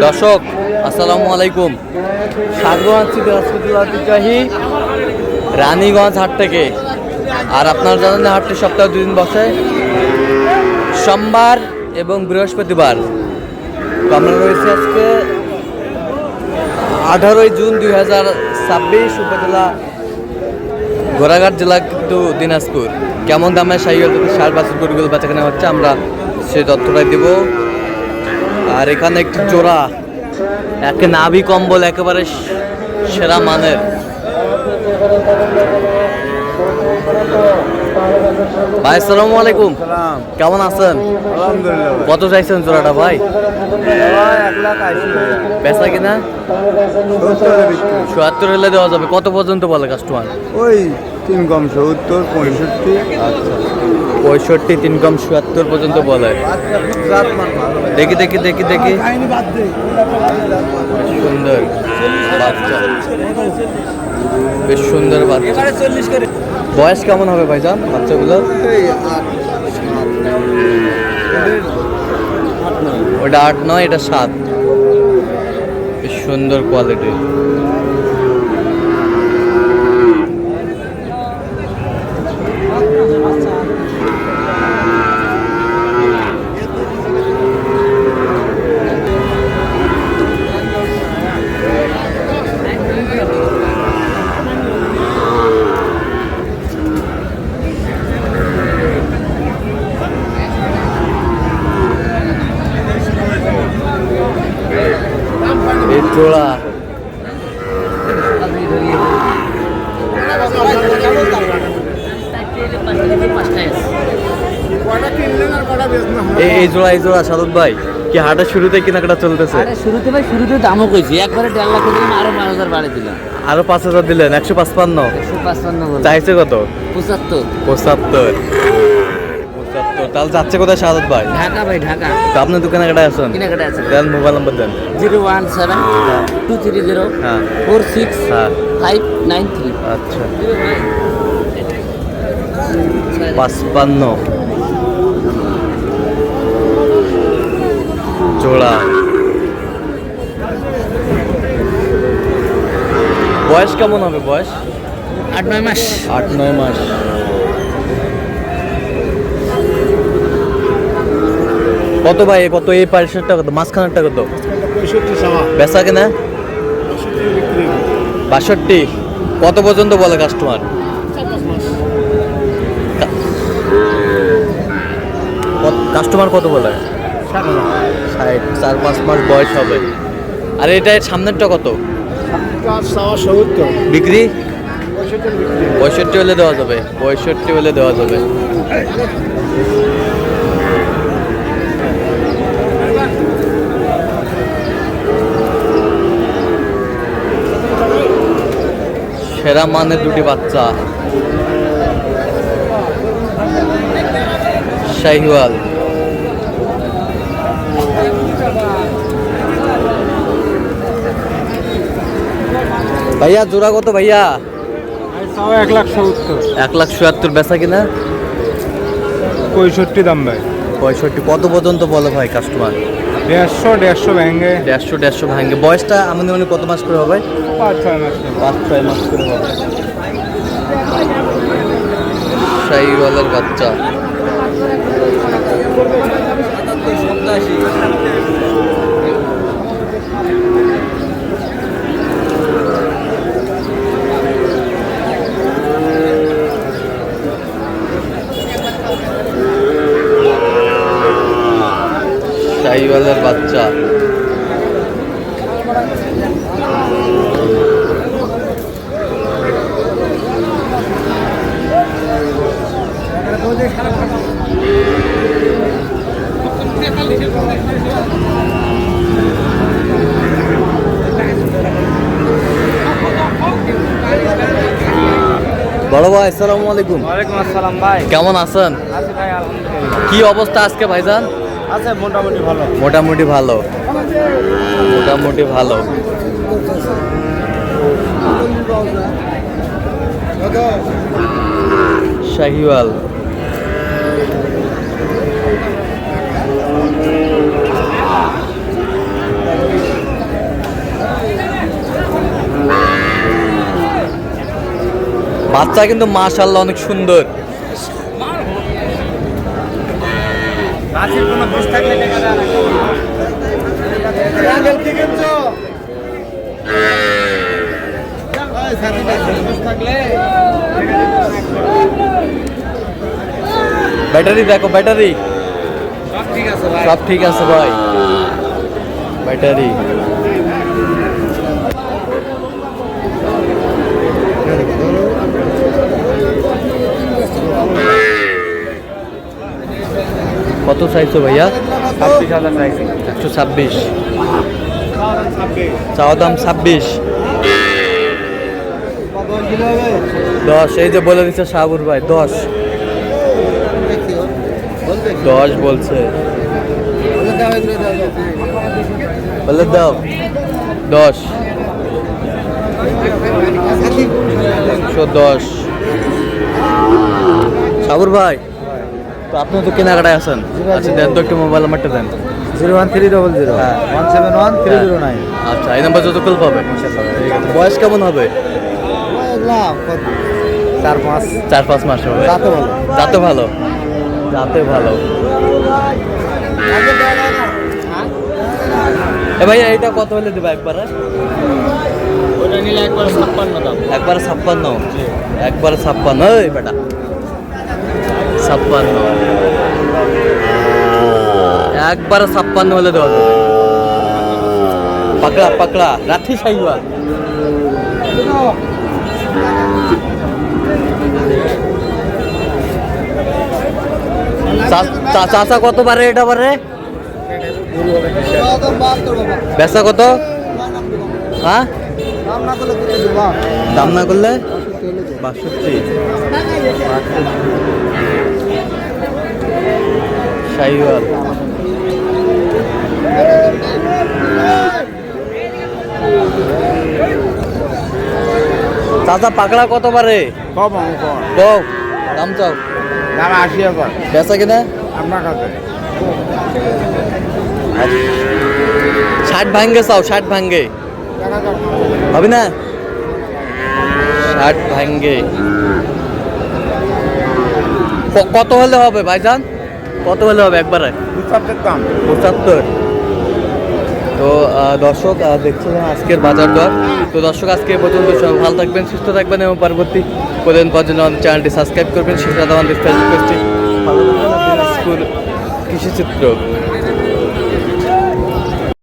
দর্শক আসসালামু আলাইকুম। স্বাগত আছি দিনাজপুরহি রানীগঞ্জ হাট থেকে। আর আপনারা জানেন হাটটি সপ্তাহে 2 দিন বসে, সোমবার এবং বৃহস্পতিবার। তো আমরা রয়েছি আজকে 18 জুন 2026, উপজেলা ঘোড়াঘাট জেলা কিন্তু দিনাজপুর। কেমন দামে সার বাছুর গরুগুলো বেচাকেনা হচ্ছে আমরা সেই তথ্যটাই দেব। আর এখানে একটি জোড়া একে নাভি কম্বল একেবারে সেরা মানের। ভাই আসসালামু আলাইকুম, কেমন আছেন? আলহামদুলিল্লাহ। কত চাইছেন জোড়াটা ভাই? 1,80,000 বেচা কিনা ৭৭ হলে দেওয়া যাবে। কত পর্যন্ত বলে কাস্টমার? ওই 3 কম 70 65। আচ্ছা 65, 3 কম ৭৭ পর্যন্ত বলে। দেখি দেখি দেখি দেখি, সুন্দর বাচ্চা, বেশ সুন্দর বাচ্চা। বয়স কেমন হবে ভাইজান বাচ্চাগুলোর? ওটা 8-9, এটা 7। বেশ সুন্দর কোয়ালিটি। এই জোড়া এই জোড়া সাদত ভাই কি হাটের শুরুতে কেনাকাটা চলতেছে? শুরুতে দামও কইছি, একবারে 1.5 লাখ দিলাম, আরো 12,000 বাড়ে দিলাম। আরো 5,000 দিলেন, 155। 155 বলে চাইছে কত? 75। তাহলে যাচ্ছে কোথায় সাদত ভাই? ঢাকা ভাই, ঢাকা। তো আপনি তো কেনাকাটা আছেন, কেনাকাটা আছে। দেন মোবাইল নাম্বার দেন। 017-230 হ্যাঁ 46-593। আচ্ছা 55 জোড়া। বয়স কেমন হবে? বয়স 8-9 মাস। 8-9 মাস। কত ভাই? কত এই পাশেরটা কত? মাঝখানেরটা কত? 65 বেচা কেনা 62। কত পর্যন্ত বলে কাস্টমার? কাস্টমার কত বলে? 60। 4-5 মাস বয়স হবে। আর এটা সামনেরটা কত বিক্রি? 65 হলে দেওয়া যাবে। 65 হলে দেওয়া যাবে। সেরা মানের দুটি বাচ্চা, শাহিওয়াল। ভাইয়া জোড়া কত ভাইয়া? 1,70,000। 1,70,000 বেচা কিনা 65 দাম ভাই। 65। কত পর্যন্ত বলে ভাই কাস্টমার? 150 ভেঙে 150 ভাঙে। বয়সটা আমাদের কত মাস করে হবে? 5-6 মাস। 5-6 মাস করে হবে। শাহিওয়ালের বাচ্চা। শাহিওয়ালের বাচ্চা। বড় ভাই আসসালামু আলাইকুম। ওয়ালাইকুম আসসালাম ভাই। কেমন আছেন? আছি ভাই আলহামদুলিল্লাহ। কি অবস্থা আজকে ভাইজান? আছে মোটামুটি ভালো। মোটামুটি ভালো, মোটামুটি ভালো। শাহিওয়াল। বাচ্চা কিন্তু মাশাআল্লাহ অনেক সুন্দর। গাছের কোনো দোষ থাকলে টাকা দেওয়া লাগবে। কি কিনছো? দোষ থাকলে ব্যাটারি দেখো, ব্যাটারি সব ঠিক আছে ভাই। সব ঠিক আছে ভাই। ব্যাটারি কত চাইছো ভাইয়া? 26,000 চাইছি। 126। চাওয়া দাম 26। 10 এই যে বলে দিচ্ছে সাবুর ভাই, 10 বলছে। বলে দাও 10। 110। সাবুর ভাই, তো আপনি তো কেনাকাটায় আছেন, আচ্ছা দেন তো একটু মোবাইল নাম্বারটা দেন। 01300 হ্যাঁ। 171 আচ্ছা এই নাম্বার যত কল পাবে। বয়স কেমন হবে? 4-5 মাস হবে। যাতে ভালো, যাতে ভালো। এ ভাইয়া এইটা কত হলে দেবা একবারে? ওটা নিলে একবার 56 দাম। একবারে 56। একবারে 56 এই বেটা 56। একবারে 56 হলে দেওয়া যাবে। পাকড়া পাকড়া রাঠি সাইওয়াল। চাচা কত পারে এটা পারে? বেচা কত? হ্যাঁ দাম না করলে 62। সাইওয়াল চাচা পাকড়া কত পারে? কম কও দাম চাও। দাম 80,000 বেচা কিনা আপনার কাছে। 60 ভাঙ্গে চাও, 60 ভাঙ্গে হবে না? 60 ভাঙ্গে কত হলে হবে ভাইজান? কত হলে হবে একবারে? 75 দাম। 75। তো দর্শক দেখছিলেন আজকের বাজার দর। তো দর্শক আজকে এ পর্যন্ত, সবাই ভালো থাকবেন, সুস্থ থাকবেন এবং পরবর্তী প্রতিদিন পর্যন্ত আমাদের চ্যানেলটি সাবস্ক্রাইব করবেন। সেটা আমাদের ফেসবুক পেজটি ভালো থাকবেন। কৃষি চিত্র।